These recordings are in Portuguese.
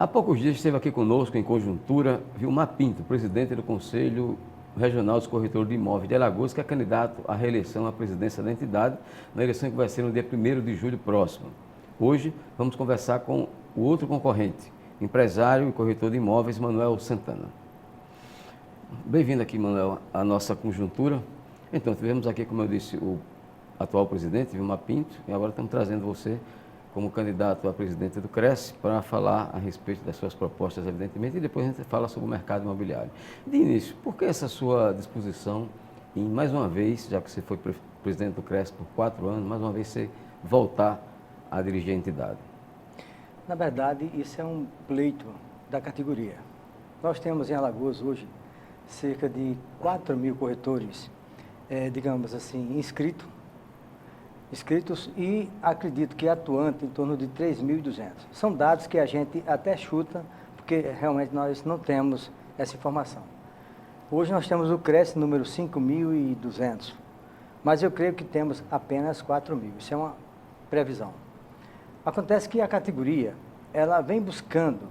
Há poucos dias esteve aqui conosco, em conjuntura, Vilmar Pinto, presidente do Conselho Regional dos Corretores de Imóveis de Alagoas, que é candidato à reeleição à presidência da entidade, na eleição que vai ser no dia 1º de julho próximo. Hoje, vamos conversar com o outro concorrente, empresário e corretor de imóveis, Manuel Santana. Bem-vindo aqui, Manuel, à nossa conjuntura. Então, tivemos aqui, como eu disse, o atual presidente, Vilmar Pinto, e agora estamos trazendo você como candidato a presidente do CRES para falar a respeito das suas propostas, evidentemente, e depois a gente fala sobre o mercado imobiliário. De início, por que essa sua disposição em, mais uma vez, já que você foi presidente do CRES por 4 anos, mais uma vez você voltar a dirigir a entidade? Na verdade, isso é um pleito da categoria. Nós temos em Alagoas hoje cerca de 4.000 corretores, digamos assim, inscritos e acredito que atuantes em torno de 3.200. São dados que a gente até chuta, porque realmente nós não temos essa informação. Hoje nós temos o CRES número 5.200, mas eu creio que temos apenas 4.000, isso é uma previsão. Acontece que a categoria, ela vem buscando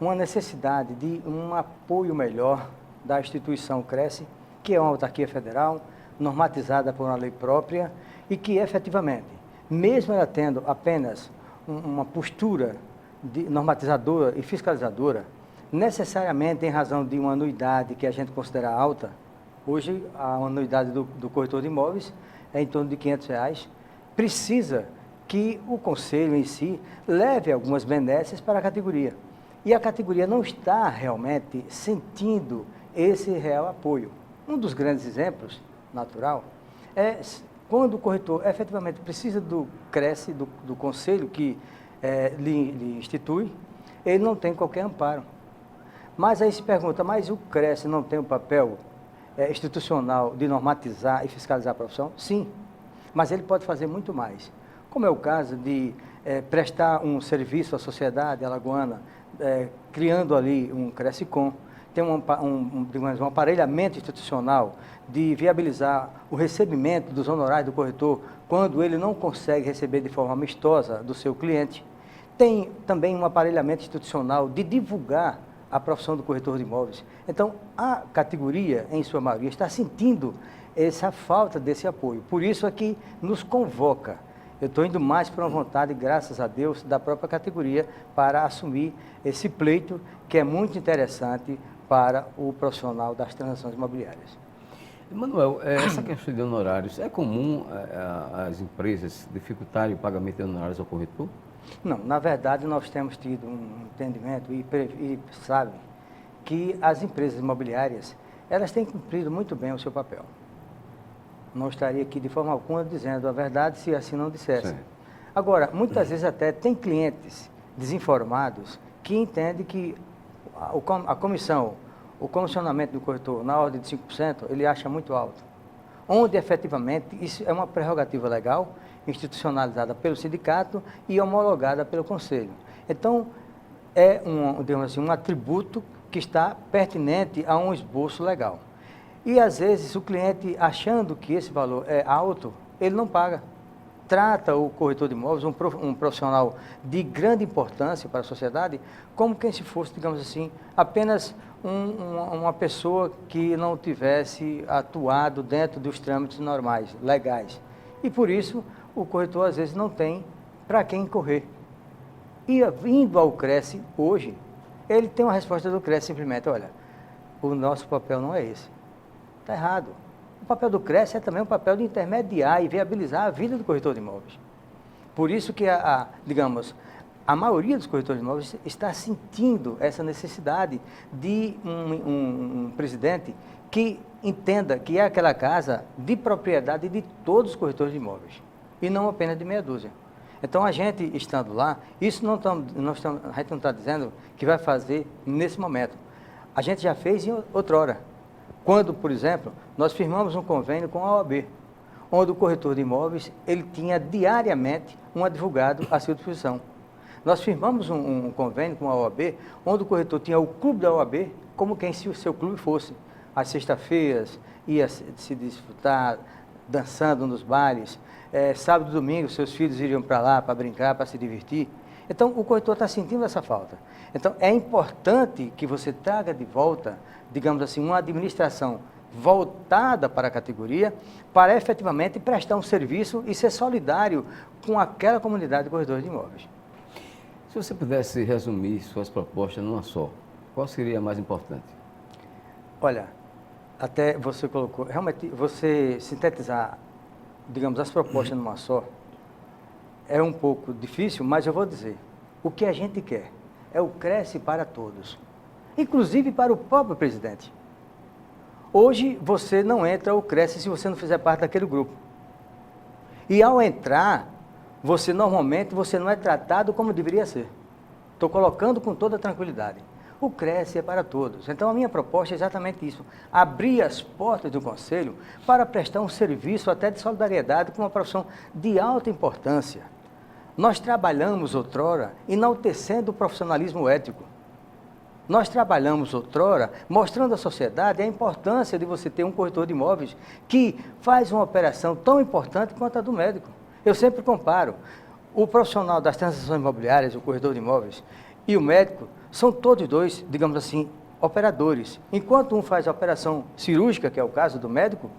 uma necessidade de um apoio melhor da instituição CRES, que é uma autarquia federal, normatizada por uma lei própria, e que efetivamente, mesmo ela tendo apenas uma postura normatizadora e fiscalizadora, necessariamente em razão de uma anuidade que a gente considera alta, hoje a anuidade do corretor de imóveis é em torno de R$500, precisa que o conselho em si leve algumas benesses para a categoria. E a categoria não está realmente sentindo esse real apoio. Um dos grandes exemplos, natural, é quando o corretor efetivamente precisa do CRES, do conselho que lhe institui, ele não tem qualquer amparo. Mas aí se pergunta, mas o CRES não tem o papel institucional de normatizar e fiscalizar a profissão? Sim, mas ele pode fazer muito mais. Como é o caso de prestar um serviço à sociedade alagoana, criando ali um CRESCOM, tem digamos, um aparelhamento institucional de viabilizar o recebimento dos honorários do corretor quando ele não consegue receber de forma amistosa do seu cliente. Tem também um aparelhamento institucional de divulgar a profissão do corretor de imóveis. Então, a categoria, em sua maioria, está sentindo essa falta desse apoio. Por isso é que nos convoca. Eu estou indo mais por uma vontade, graças a Deus, da própria categoria para assumir esse pleito que é muito interessante para o profissional das transações imobiliárias. Manuel, essa questão de honorários, é comum as empresas dificultarem o pagamento de honorários ao corretor? Não, na verdade nós temos tido um entendimento e sabe que as empresas imobiliárias, elas têm cumprido muito bem o seu papel. Não estaria aqui de forma alguma dizendo a verdade se assim não dissesse. Sim. Agora, muitas vezes até tem clientes desinformados que entendem que a comissão, o comissionamento do corretor na ordem de 5%, ele acha muito alto. Onde, efetivamente, isso é uma prerrogativa legal, institucionalizada pelo sindicato e homologada pelo conselho. Então, é digamos assim, um atributo que está pertinente a um esboço legal. E, às vezes, o cliente, achando que esse valor é alto, ele não paga. Trata o corretor de imóveis, um profissional de grande importância para a sociedade, como quem se fosse, digamos assim, apenas uma pessoa que não tivesse atuado dentro dos trâmites normais, legais. E por isso, o corretor às vezes não tem para quem correr. E vindo ao CRES hoje, ele tem uma resposta do CRES simplesmente, olha, o nosso papel não é esse. Está errado. O papel do CRES é também um papel de intermediar e viabilizar a vida do corretor de imóveis. Por isso que, digamos, a maioria dos corretores de imóveis está sentindo essa necessidade de um presidente que entenda que é aquela casa de propriedade de todos os corretores de imóveis, e não apenas de meia dúzia. Então, a gente estando lá, isso a gente não está dizendo que vai fazer nesse momento. A gente já fez em outrora. Quando, por exemplo, nós firmamos um convênio com a OAB, onde o corretor de imóveis ele tinha diariamente um advogado à sua disposição. Nós firmamos um convênio com a OAB, onde o corretor tinha o clube da OAB como quem se o seu clube fosse. Às sextas-feiras ia se desfrutar, dançando nos bares. Sábado e domingo, seus filhos iriam para lá para brincar, para se divertir. Então, o corretor está sentindo essa falta. Então, é importante que você traga de volta, digamos assim, uma administração voltada para a categoria, para efetivamente prestar um serviço e ser solidário com aquela comunidade de corretores de imóveis. Se você pudesse resumir suas propostas numa só, qual seria a mais importante? Olha, até você colocou, realmente, você sintetizar, digamos, as propostas numa só, é um pouco difícil, mas eu vou dizer, o que a gente quer é o Cresce para todos, inclusive para o próprio presidente. Hoje, você não entra ou Cresce se você não fizer parte daquele grupo. E ao entrar, você normalmente não é tratado como deveria ser. Estou colocando com toda tranquilidade. O Cresce é para todos. Então, a minha proposta é exatamente isso. Abrir as portas do Conselho para prestar um serviço até de solidariedade com uma profissão de alta importância. Nós trabalhamos outrora enaltecendo o profissionalismo ético. Nós trabalhamos outrora mostrando à sociedade a importância de você ter um corretor de imóveis que faz uma operação tão importante quanto a do médico. Eu sempre comparo. O profissional das transações imobiliárias, o corretor de imóveis, e o médico são todos dois, digamos assim, operadores. Enquanto um faz a operação cirúrgica, que é o caso do médico,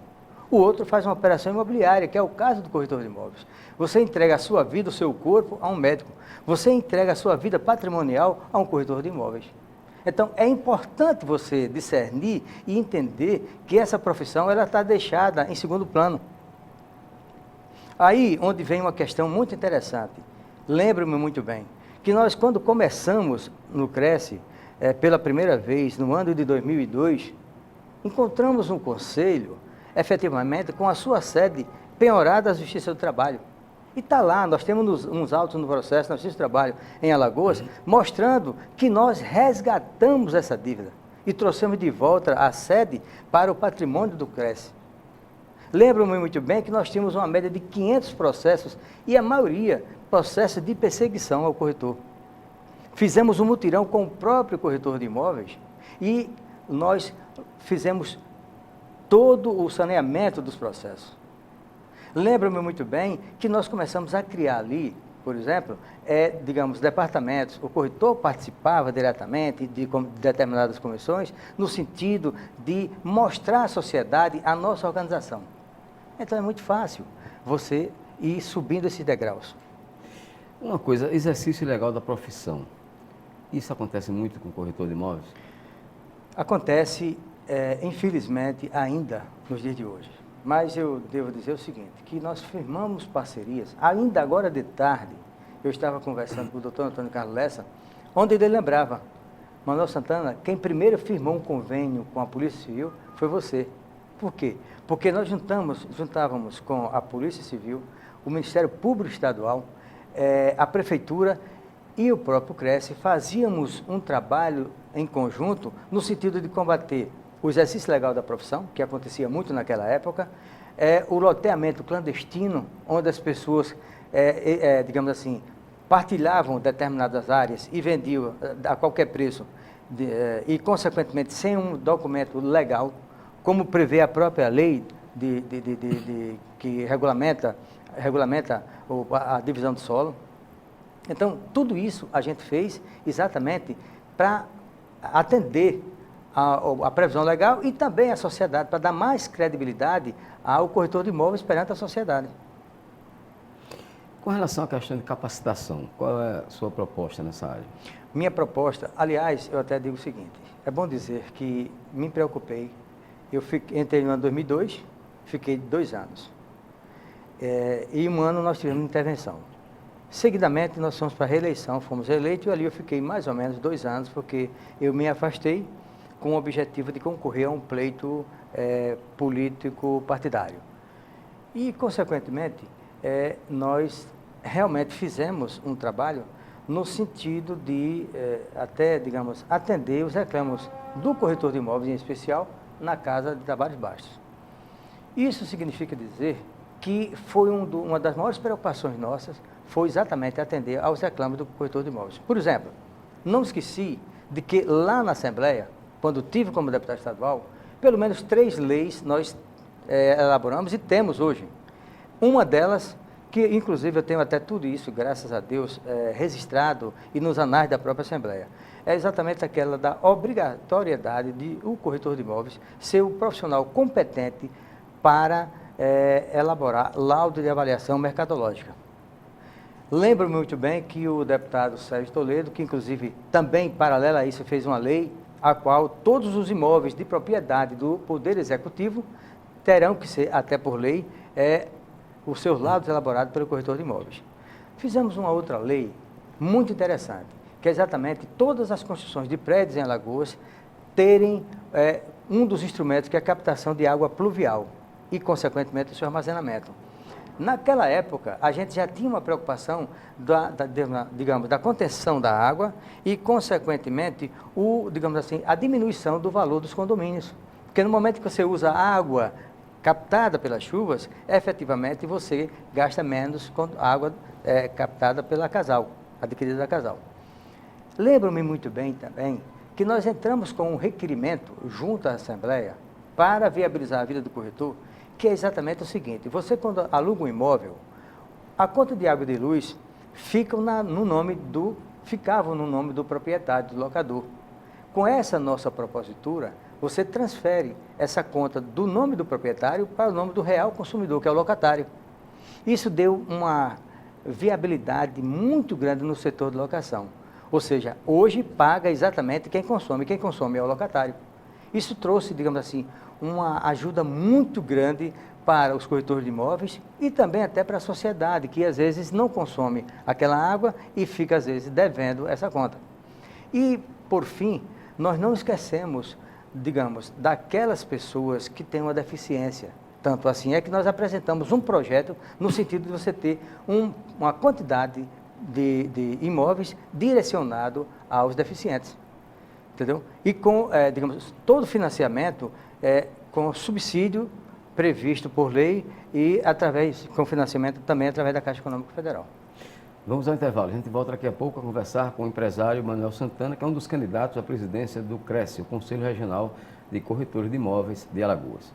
o outro faz uma operação imobiliária, que é o caso do corretor de imóveis. Você entrega a sua vida, o seu corpo, a um médico. Você entrega a sua vida patrimonial a um corretor de imóveis. Então, é importante você discernir e entender que essa profissão ela está deixada em segundo plano. Aí, onde vem uma questão muito interessante. Lembro-me muito bem que nós, quando começamos no Cresce, pela primeira vez, no ano de 2002, encontramos um conselho, efetivamente, com a sua sede penhorada à Justiça do Trabalho. E está lá, nós temos uns autos no processo na Justiça do Trabalho em Alagoas, mostrando que nós resgatamos essa dívida e trouxemos de volta a sede para o patrimônio do Cresce. Lembro-me muito bem que nós tínhamos uma média de 500 processos e a maioria processos de perseguição ao corretor. Fizemos um mutirão com o próprio corretor de imóveis e nós fizemos todo o saneamento dos processos. Lembro-me muito bem que nós começamos a criar ali, por exemplo, digamos, departamentos. O corretor participava diretamente de determinadas comissões no sentido de mostrar à sociedade a nossa organização. Então é muito fácil você ir subindo esses degraus. Uma coisa, exercício legal da profissão. Isso acontece muito com o corretor de imóveis? Acontece, infelizmente, ainda nos dias de hoje. Mas eu devo dizer o seguinte, que nós firmamos parcerias, ainda agora de tarde, eu estava conversando com o doutor Antônio Carlos Lessa, onde ele lembrava, Manuel Santana, quem primeiro firmou um convênio com a Polícia Civil foi você. Por quê? Porque nós juntávamos com a Polícia Civil, o Ministério Público Estadual, a Prefeitura e o próprio Cresce, fazíamos um trabalho em conjunto no sentido de combater o exercício legal da profissão, que acontecia muito naquela época, o loteamento clandestino, onde as pessoas, digamos assim, partilhavam determinadas áreas e vendiam a qualquer preço, e consequentemente sem um documento legal, como prevê a própria lei que regulamenta a divisão do solo. Então, tudo isso a gente fez exatamente para atender a previsão legal e também a sociedade, para dar mais credibilidade ao corretor de imóveis perante a sociedade. Com relação à questão de capacitação, qual é a sua proposta nessa área? Minha proposta, aliás, eu até digo o seguinte, é bom dizer que me preocupei, entrei no ano 2002, fiquei 2 anos, e um ano nós tivemos intervenção. Seguidamente, nós fomos para a reeleição, fomos reeleitos, e ali eu fiquei mais ou menos 2 anos, porque eu me afastei com o objetivo de concorrer a um pleito político partidário. E, consequentemente, nós realmente fizemos um trabalho no sentido de, até, digamos, atender os reclamos do corretor de imóveis, em especial, na Casa de Trabalhos Baixos. Isso significa dizer que foi uma das maiores preocupações nossas, foi exatamente atender aos reclamos do corretor de imóveis. Por exemplo, não esqueci de que lá na Assembleia, quando tive como deputado estadual, pelo menos 3 leis nós elaboramos e temos hoje. Uma delas que inclusive eu tenho até tudo isso, graças a Deus, registrado e nos anais da própria Assembleia. É exatamente aquela da obrigatoriedade de o corretor de imóveis ser o profissional competente para elaborar laudo de avaliação mercadológica. Lembro-me muito bem que o deputado Sérgio Toledo, que inclusive também, paralelo a isso, fez uma lei a qual todos os imóveis de propriedade do Poder Executivo terão que ser, até por lei, os seus laudos elaborados pelo corretor de imóveis. Fizemos uma outra lei muito interessante, que é exatamente todas as construções de prédios em Alagoas terem um dos instrumentos que é a captação de água pluvial e, consequentemente, o seu armazenamento. Naquela época, a gente já tinha uma preocupação da contenção da água e, consequentemente, a diminuição do valor dos condomínios. Porque no momento que você usa água captada pelas chuvas, efetivamente você gasta menos com água captada pela Casal, adquirida da Casal. Lembro-me muito bem também que nós entramos com um requerimento junto à Assembleia para viabilizar a vida do corretor, que é exatamente o seguinte: você, quando aluga um imóvel, a conta de água e de luz ficavam no nome do proprietário, do locador. Com essa nossa propositura, você transfere essa conta do nome do proprietário para o nome do real consumidor, que é o locatário. Isso deu uma viabilidade muito grande no setor de locação. Ou seja, hoje paga exatamente quem consome é o locatário. Isso trouxe, digamos assim, uma ajuda muito grande para os corretores de imóveis e também até para a sociedade, que às vezes não consome aquela água e fica às vezes devendo essa conta. E, por fim, nós não esquecemos, digamos, daquelas pessoas que têm uma deficiência. Tanto assim é que nós apresentamos um projeto no sentido de você ter uma quantidade de imóveis direcionado aos deficientes. Entendeu? E com, digamos, todo o financiamento com subsídio previsto por lei e com financiamento também através da Caixa Econômica Federal. Vamos ao intervalo. A gente volta daqui a pouco a conversar com o empresário Manuel Santana, que é um dos candidatos à presidência do CRECE, o Conselho Regional de Corretores de Imóveis de Alagoas.